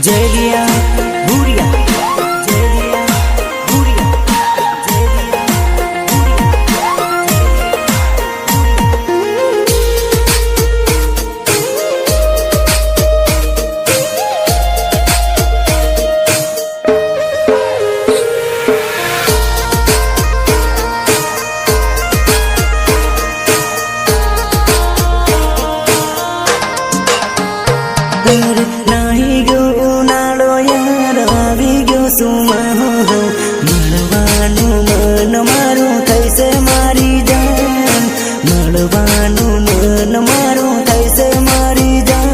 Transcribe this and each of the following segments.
जेलिया भूरिया जेलिया भूरिया जेलिया नाही गो उनाळो यार આવી ગયો સુમા હો મળવાનું મન મારું થઈશે મારી જાન મળવાનું મન મારું થઈશે મારી જાન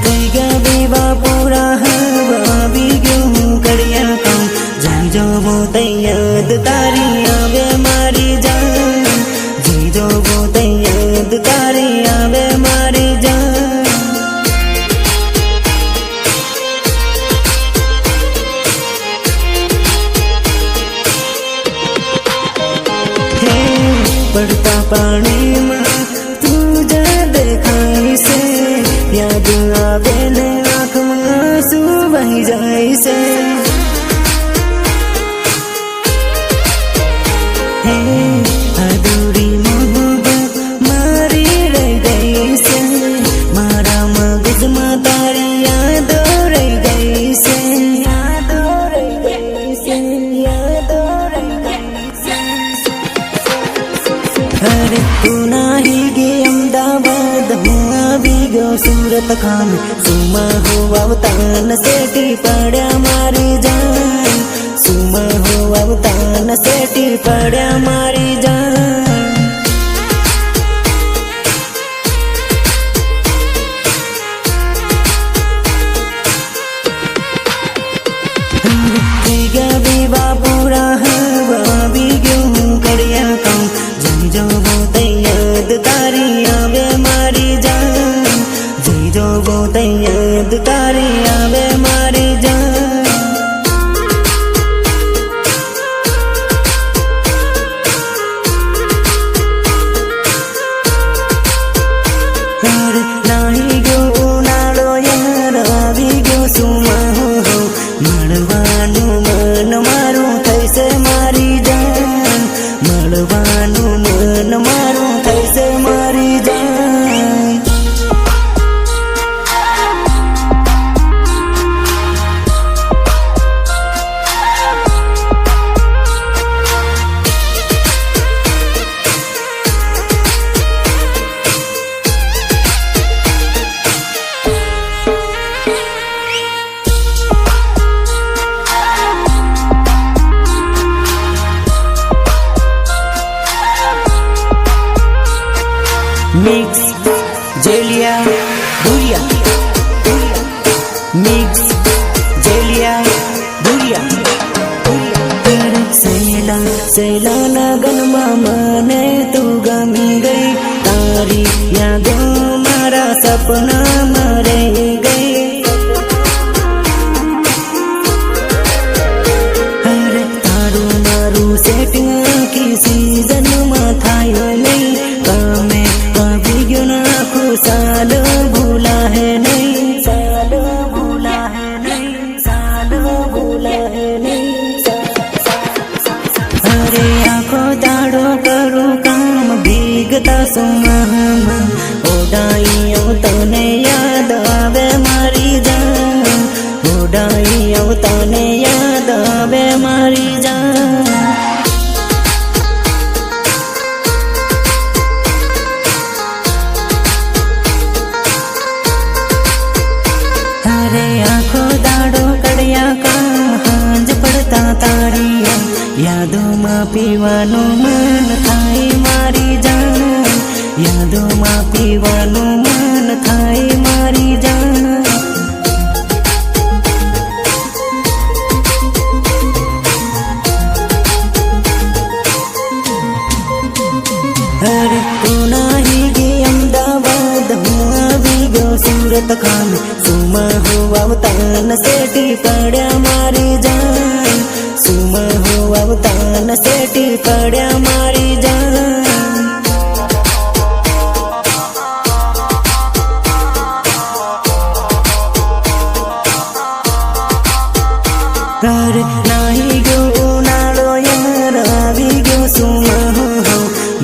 થઈ ગયા વિવા પૂરા આવી ગયું કડિયા કામ जीजो वो तैयाद तारी आवे मारी जान जीजो वो तैयाद तारी आवे मारी जान हे पड़ता पानी में तुझे देखाई से याद आवे ने आँख में आंसू बही जाए से अधूरी मोहब्बत मारी रह गई से मारा मगज में तारी यादो रह गई से यादो रह गई से यादो रह गई से अरे तू नाही गे अहमदाबाद हूँ આવી ગયો सूरत खान सुमा हो अवतान सेठी पड़ा मारी जान सुमा हो अवतान सेठी पड़ा मारी जान विवा पूरा આવી ગયું કડિયા કામ जीजो वो तैयाद तारी आवे मारी जान जीजो वो तैयाद तारी आवे मारी जान नाही गो ઉનાળો યાર આવી ગયો સુમા હો મળવાનું મન મારું થઈશે મારી જાન મળવાનું મન મારું થઈશે મારી જાન मिक्स जेलिया भूरिया मिक्स जेलिया भूरिया सैला सैला लगन माने तू गमी गई तारी यादों मारा सपना मरे गई अरे तारू मारू सेटिंग की सीजन में थायो नहीं कामे साल भूला है नहीं साल भूला है नहीं साल भूला है नहीं अरे आँखों दाड़ो करूँ काम भीगता सुमा ओडाइयों तने याद आवे मारी जान ओडाइयों तने याद आवे मारी जान आँखों दाड़ो कड़िया काम हांज पड़ता तारिया यादों में पीवानो मन थाई मारी जान यादों में पीवानो मन थाई मारी जान अरे तू नाही गे अहमदाबाद हूँ આવી ગયો सूरत खान सुमा हो अवतान सेठी पड़ा मारी जान सुमा हो આવતા ન સેટી પડ્યા મારી જાન નાહી ગયો ઉનાળો યાર આવી ગયો સુમા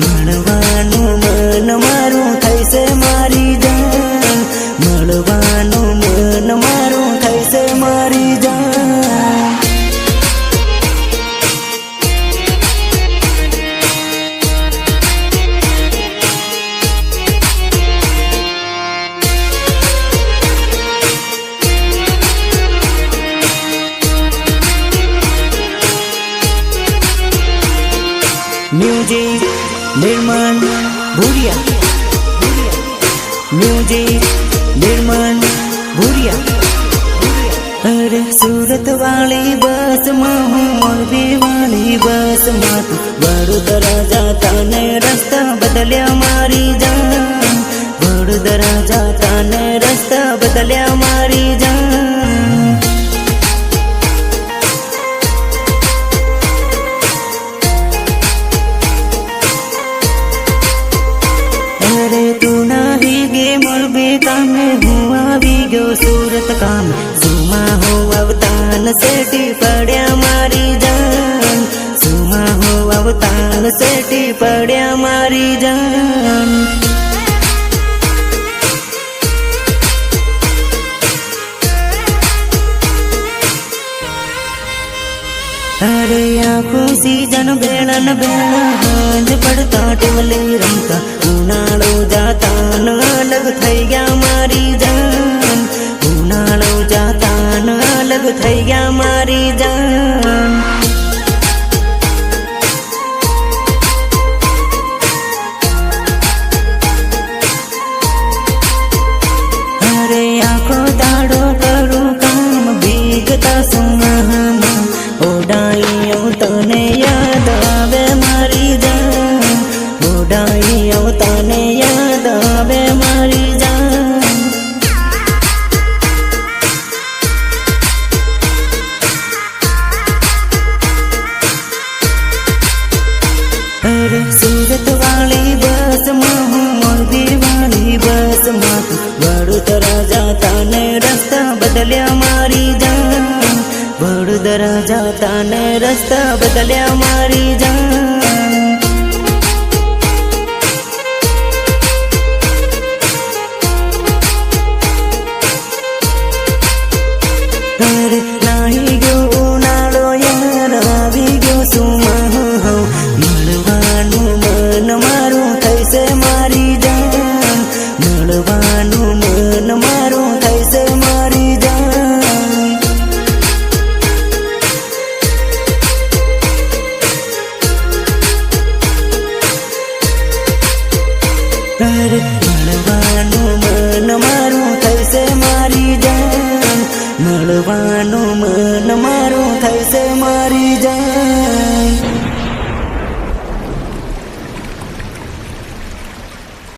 મળવાનું મન મારું થઈશે મારી જાન મળવાનું મન મારું થઈશે મારી જાન म्यूजिक निर्माण भूरिया म्यूजिक निर्माण भूरिया अरे सूरत वाली बस में हूँ मोरबी वाली बस में तू वडोदरा जाता ने रस्ता बदलिया मारी जान वडोदरा जाता ने रस्ता बदलिया मारी जान अरे तू नहीं गे मोरबी कामे हूँ आवी गयो सूरत काम सुमा हो अवतान सेटी पड़या मारी जान सुमा हो अवतान सेटी पड़या मारी जान अरे आँखों सीजन बेड़न बेड़ा हांज पड़ता टेवले रमता उनाळो जाता न अलग थई गया मारी जान उनाळो जाता न अलग थई गया मारी जान अरे आँखों दाड़ो करूँ काम भीगता सुमा ओडाइयो तने याद आवे मारी जान ओडाइयो तने याद आवे मारी जान अरे सूरत वाली बस में हूँ मोरबी वाली बस में तू वडोदरा जाता ने रस्ता बदलिया मारी जान वडोदरा जाता ने रस्ता बदलिया मारी जान